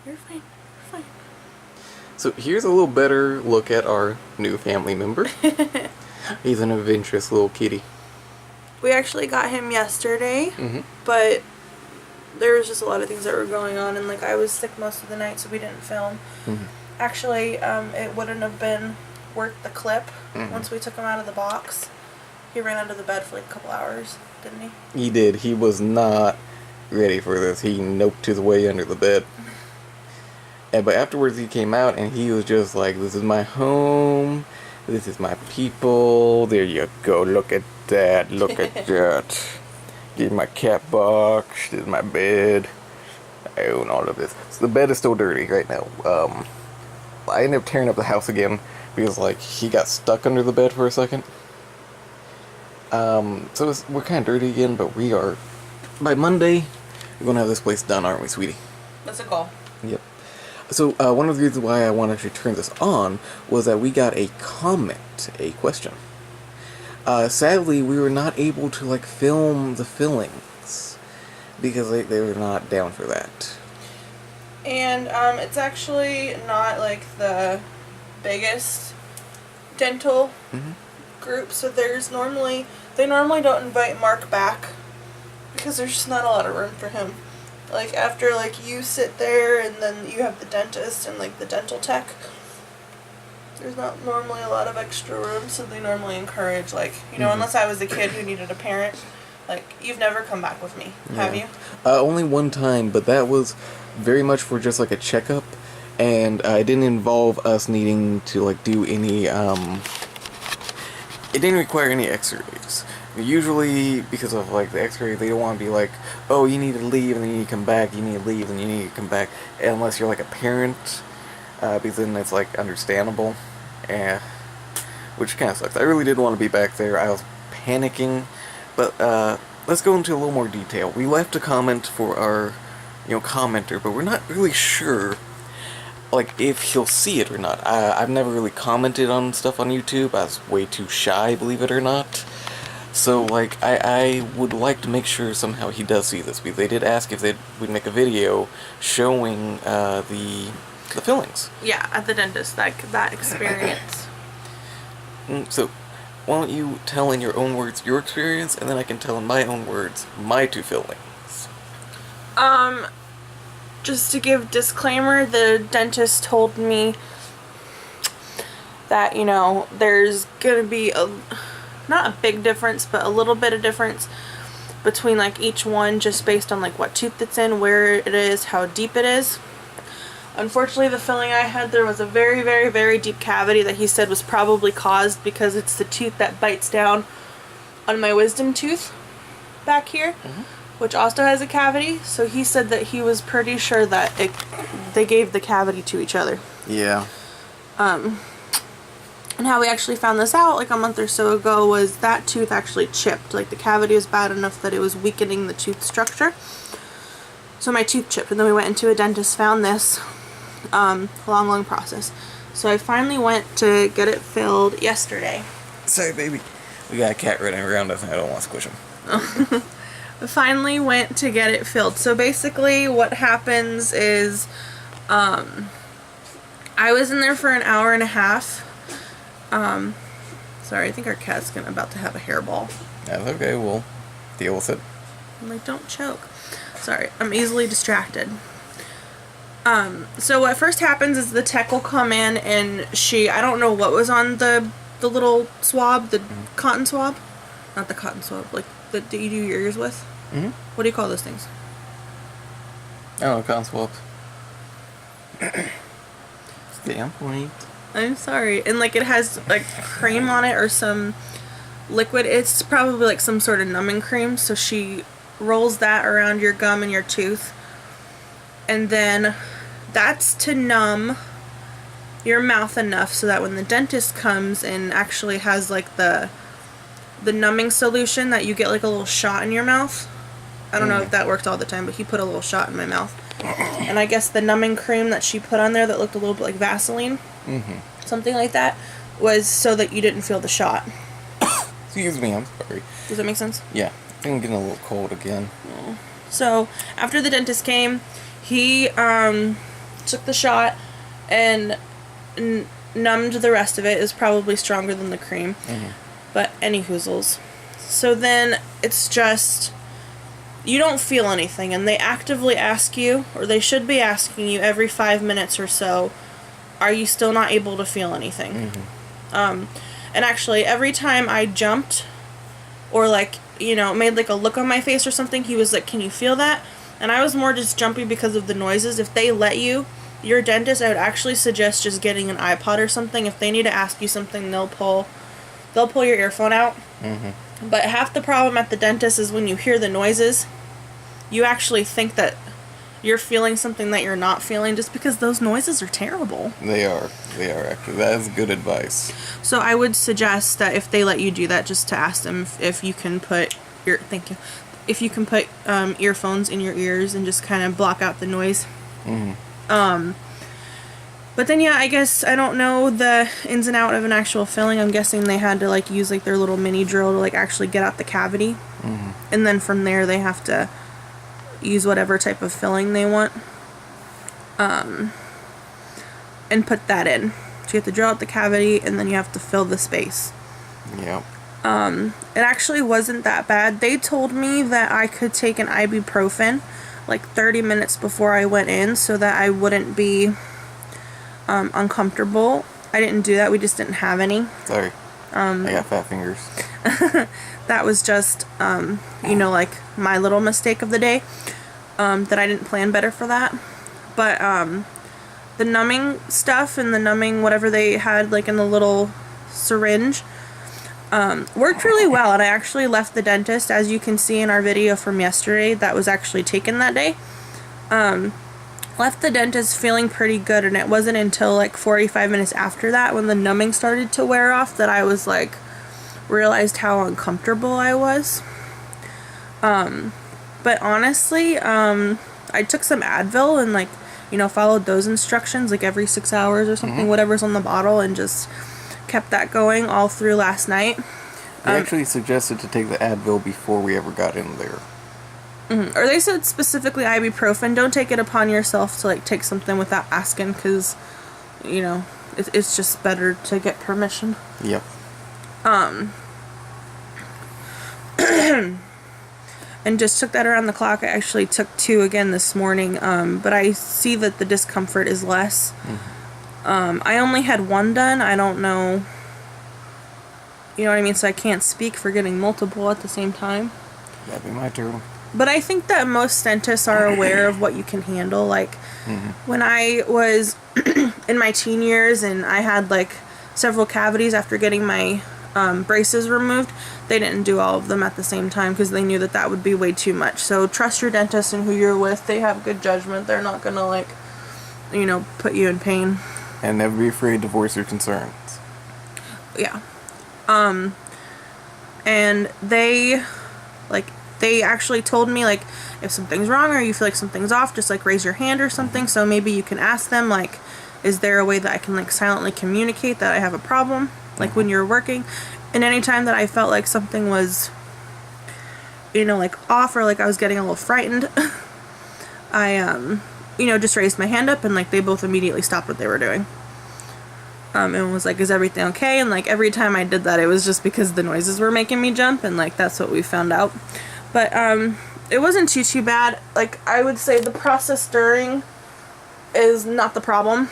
You're fine. You're fine. So here's a little better look at our new family member. He's an adventurous little kitty. We actually got him yesterday, but there was just a lot of things that were going on, and like I was sick most of the night, so we didn't film. Actually, it wouldn't have been worth the clip once we took him out of the box. He ran under the bed for like a couple hours, didn't he? He did. He was not ready for this. He noped his way under the bed. But afterwards he came out and he was just like, this is my home. This is my people. There you go. Look at that. Look at that. This is my cat box. This is my bed. I own all of this. So the bed is still dirty right now. I ended up tearing up the house again because like he got stuck under the bed for a second. So we're kind of dirty again, but we are, by Monday, we're going to have this place done, aren't we, sweetie? That's a goal. Yep. So, one of the reasons why I wanted to turn this on was that we got a comment, a question. Sadly, we were not able to, like, film the fillings because they were not down for that. And, it's actually not, like, the biggest dental group, so they normally don't invite Mark back because there's just not a lot of room for him. Like, after, like, you sit there and then you have the dentist and, like, the dental tech, there's not normally a lot of extra room, so they normally encourage, like, you know, unless I was a kid who needed a parent, like, you've never come back with me, have you? Only one time, but that was very much for just, like, a checkup, and it didn't involve us needing to, like, do any, it didn't require any x-rays. Usually, because of, like, the x-ray, they don't want to be like, oh, you need to leave, and then you need to come back, you need to leave, and you need to come back, unless you're, like, a parent, because then it's, like, understandable, which kind of sucks. I really didn't want to be back there. I was panicking, but, let's go into a little more detail. We left a comment for our, commenter, but we're not really sure, like, if he'll see it or not. I've never really commented on stuff on YouTube. I was way too shy, believe it or not. So, like, I would like to make sure somehow he does see this, because they did ask if we'd make a video showing the fillings. Yeah, at the dentist, like, that experience. So, why don't you tell in your own words your experience, and then I can tell in my own words my two fillings. Just to give disclaimer, the dentist told me that, there's gonna be not a big difference, but a little bit of difference between, like, each one, just based on, like, what tooth it's in, where it is, how deep it is. Unfortunately, the filling I had, there was a very, very, very deep cavity that he said was probably caused because it's the tooth that bites down on my wisdom tooth back here, which also has a cavity. So he said that he was pretty sure that they gave the cavity to each other. Yeah. And how we actually found this out, like, a month or so ago, was that tooth actually chipped. Like, the cavity was bad enough that it was weakening the tooth structure. So my tooth chipped, and then we went into a dentist, found this. Long process. So I finally went to get it filled yesterday. Sorry, baby. We got a cat running around us, and I don't want to squish him. I finally went to get it filled. So basically what happens is, I was in there for an hour and a half. Sorry, I think our cat's about to have a hairball. That's okay, we'll deal with it. I'm like, don't choke. Sorry, I'm easily distracted. So what first happens is the tech will come in and I don't know what was on the little swab, the cotton swab? Not the cotton swab, like, that you do your ears with? What do you call those things? I don't know, cotton swabs. Stay on point. I'm sorry. And, like, it has, like, cream on it or some liquid. It's probably, like, some sort of numbing cream. So she rolls that around your gum and your tooth. And then that's to numb your mouth enough so that when the dentist comes and actually has, like, the numbing solution, that you get, like, a little shot in your mouth. I don't know if that worked all the time, but he put a little shot in my mouth. And I guess the numbing cream that she put on there that looked a little bit like Vaseline, something like that, was so that you didn't feel the shot. Excuse me, I'm sorry. Does that make sense? Yeah, I think I'm getting a little cold again. So, after the dentist came, he took the shot and numbed the rest of it. Is probably stronger than the cream. But any hoozles. So then it's just, you don't feel anything, and they actively ask you, or they should be asking you every 5 minutes or so, are you still not able to feel anything? And actually, every time I jumped, or like, you know, made like a look on my face or something, he was like, can you feel that? And I was more just jumpy because of the noises. If they let you, your dentist, I would actually suggest just getting an iPod or something. If they need to ask you something, they'll pull your earphone out. But half the problem at the dentist is when you hear the noises, you actually think that you're feeling something that you're not feeling, just because those noises are terrible. They are actually. That is good advice. So I would suggest that if they let you do that, just to ask them if you can put earphones in your ears and just kind of block out the noise. But then, yeah, I guess I don't know the ins and out of an actual filling. I'm guessing they had to like use like their little mini drill to like actually get out the cavity. And then from there they have to use whatever type of filling they want. And put that in. So you have to drill out the cavity and then you have to fill the space. Yep. It actually wasn't that bad. They told me that I could take an ibuprofen like 30 minutes before I went in so that I wouldn't be uncomfortable. I didn't do that. We just didn't have any. Sorry. I got fat fingers. That was just, you know, like my little mistake of the day, that I didn't plan better for that. But the numbing stuff and the numbing whatever they had like in the little syringe worked really well. And I actually left the dentist, as you can see in our video from yesterday that was actually taken that day. Left the dentist feeling pretty good, and it wasn't until like 45 minutes after that, when the numbing started to wear off, that I was like, realized how uncomfortable I was. But honestly, I took some Advil and like, you know, followed those instructions like every 6 hours or something, whatever's on the bottle, and just kept that going all through last night. They actually suggested to take the Advil before we ever got in there. Or they said specifically ibuprofen. Don't take it upon yourself to like take something without asking, because, you know, it's just better to get permission. Yep. And just took that around the clock. I actually took 2 again this morning, but I see that the discomfort is less. I only had 1 done. I don't know, you know what I mean? So I can't speak for getting multiple at the same time. That'd be my turn. But I think that most dentists are aware of what you can handle. Like, when I was in my teen years and I had like several cavities after getting my braces removed, they didn't do all of them at the same time because they knew that that would be way too much. So trust your dentist and who you're with. They have good judgment. They're not gonna like, you know, put you in pain. And never be afraid to voice your concerns. Yeah. And they actually told me, like, if something's wrong or you feel like something's off, just like raise your hand or something. So maybe you can ask them, like, is there a way that I can like silently communicate that I have a problem, like when you're working? And anytime that I felt like something was, you know, like off, or like I was getting a little frightened, I you know, just raised my hand up, and like they both immediately stopped what they were doing. And was like, is everything okay? And like every time I did that, it was just because the noises were making me jump, and like that's what we found out. But it wasn't too bad. Like, I would say the process during is not the problem.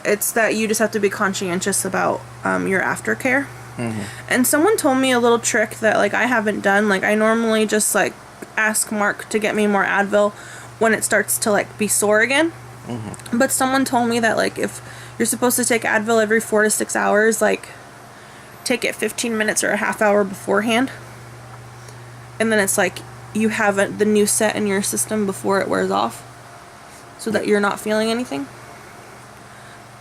It's that you just have to be conscientious about your aftercare. And someone told me a little trick that like I haven't done. Like, I normally just like ask Mark to get me more Advil when it starts to like be sore again. But someone told me that like if you're supposed to take Advil every 4 to 6 hours, like take it 15 minutes or a half hour beforehand. And then it's like you have the new set in your system before it wears off, so that you're not feeling anything.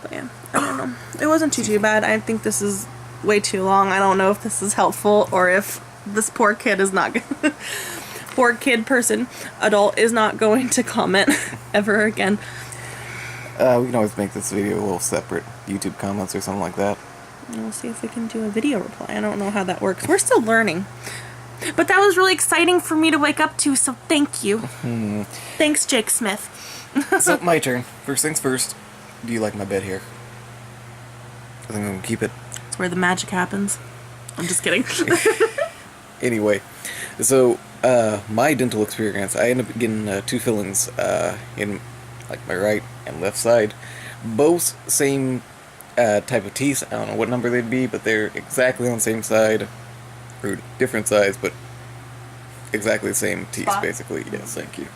But yeah, I don't know. It wasn't too bad. I think this is way too long. I don't know if this is helpful or if this poor kid is not poor kid person, adult, is not going to comment ever again. We can always make this video a little separate. YouTube comments or something like that. We'll see if we can do a video reply. I don't know how that works. We're still learning. But that was really exciting for me to wake up to, so thank you. Thanks, Jake Smith. So, my turn. First things first. Do you like my bed here? I think I'm gonna keep it. It's where the magic happens. I'm just kidding. Anyway, so, my dental experience, I ended up getting 2 fillings in, like, my right and left side. Both same type of teeth. I don't know what number they'd be, but they're exactly on the same side. Or different size, but exactly the same teeth, basically. Yes, thank you.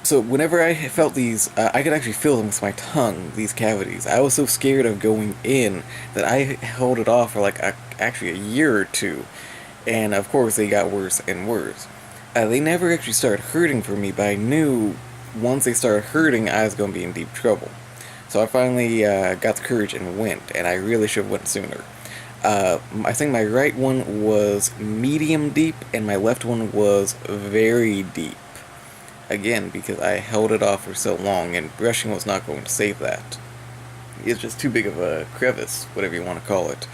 So whenever I felt these, I could actually feel them with my tongue, these cavities. I was so scared of going in that I held it off for like actually a year or 2. And of course they got worse and worse. They never actually started hurting for me, but I knew once they started hurting, I was going to be in deep trouble. So I finally got the courage and went, and I really should have went sooner. I think my right one was medium deep, and my left one was very deep. Again, because I held it off for so long, and brushing was not going to save that. It's just too big of a crevice, whatever you want to call it.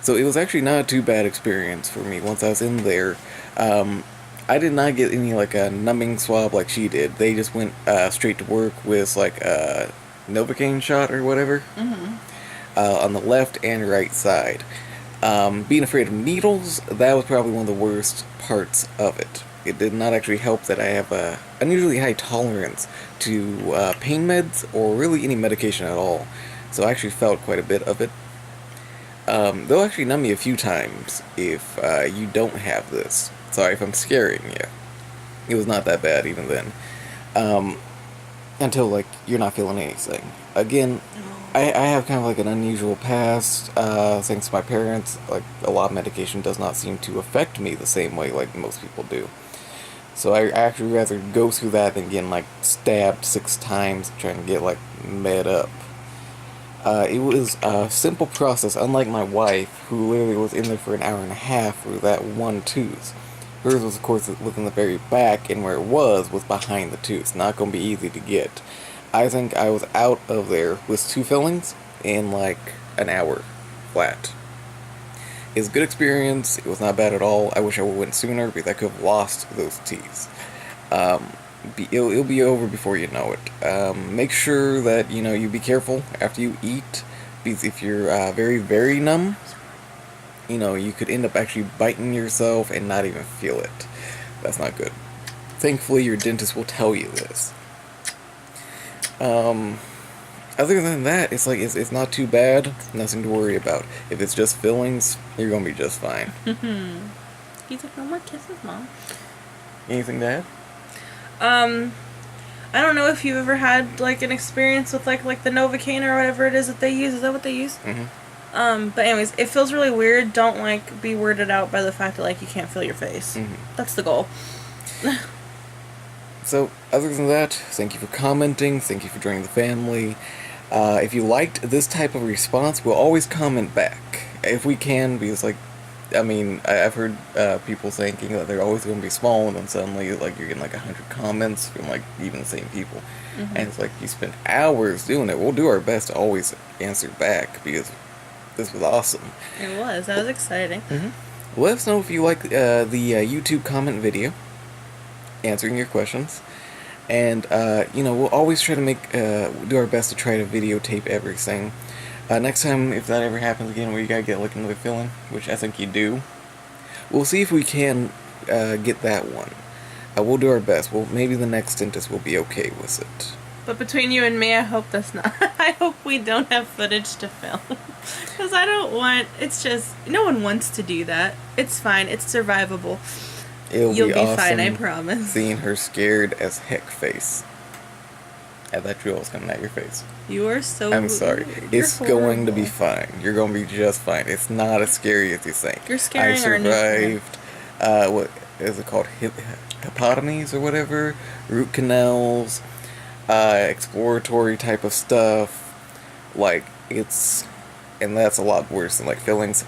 So it was actually not a too bad experience for me once I was in there. I did not get any like a numbing swab like she did. They just went straight to work with like a Novocaine shot or whatever on the left and right side. Being afraid of needles, that was probably one of the worst parts of it. It did not actually help that I have a unusually high tolerance to pain meds or really any medication at all. So I actually felt quite a bit of it. They'll actually numb you a few times if you don't have this. Sorry if I'm scaring you. It was not that bad even then. Until, like, you're not feeling anything. Again, I have kind of like an unusual past, thanks to my parents. Like, a lot of medication does not seem to affect me the same way like most people do. So I actually rather go through that than getting, like, stabbed 6 times trying to get, like, med up. It was a simple process, unlike my wife, who literally was in there for an hour and a half for that one tooth. Hers was, of course, within the very back, and where it was behind the tooth. Not going to be easy to get. I think I was out of there with 2 fillings in, like, an hour flat. It was a good experience. It was not bad at all. I wish I would have went sooner, because I could have lost those teeth. It'll be over before you know it. Make sure that, you be careful after you eat, because if you're very, very numb, you could end up actually biting yourself and not even feel it. That's not good. Thankfully, your dentist will tell you this. Other than that, it's not too bad. Nothing to worry about. If it's just fillings, you're gonna be just fine. He's like, no more kisses, Mom. Anything to add? I don't know if you've ever had like an experience with like the Novocaine or whatever it is that they use. Is that what they use? But anyways, it feels really weird. Don't like be weirded out by the fact that like you can't feel your face. That's the goal. So, other than that, thank you for commenting. Thank you for joining the family. If you liked this type of response, we'll always comment back if we can, because I've heard people thinking that they're always going to be small, and then suddenly like you're getting like 100 comments from like even the same people, and it's like you spend hours doing it. We'll do our best to always answer back because this was awesome. It was. That was exciting. Let us know if you like the YouTube comment video answering your questions, and we'll always try to do our best to try to videotape everything. Next time, if that ever happens again where you gotta get like another fill-in, which I think you do, we'll see if we can get that one. We'll do our best. Maybe the next dentist will be okay with it. But between you and me, I hope that's not. I hope we don't have footage to film. Because I don't want. It's just. No one wants to do that. It's fine. It's survivable. You'll be awesome, fine, I promise. Seeing her scared as heck face. I thought you was coming at your face. You are so. I'm sorry. It's horrible. Going to be fine. You're going to be just fine. It's not as scary as you think. You're scaring I survived. What is it called? Hippotomies or whatever. Root canals. Exploratory type of stuff. Like and that's a lot worse than like fillings.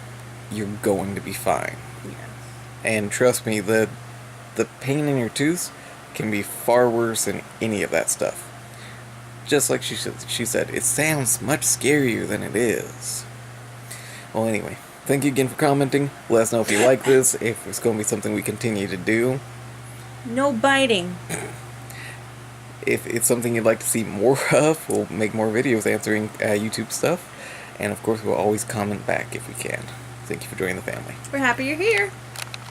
You're going to be fine. Yes. And trust me, the pain in your tooth can be far worse than any of that stuff. Just like she said, it sounds much scarier than it is. Well, anyway, thank you again for commenting. Let us know if you like this, if it's going to be something we continue to do. No biting. If it's something you'd like to see more of, we'll make more videos answering YouTube stuff. And of course, we'll always comment back if we can. Thank you for joining the family. We're happy you're here.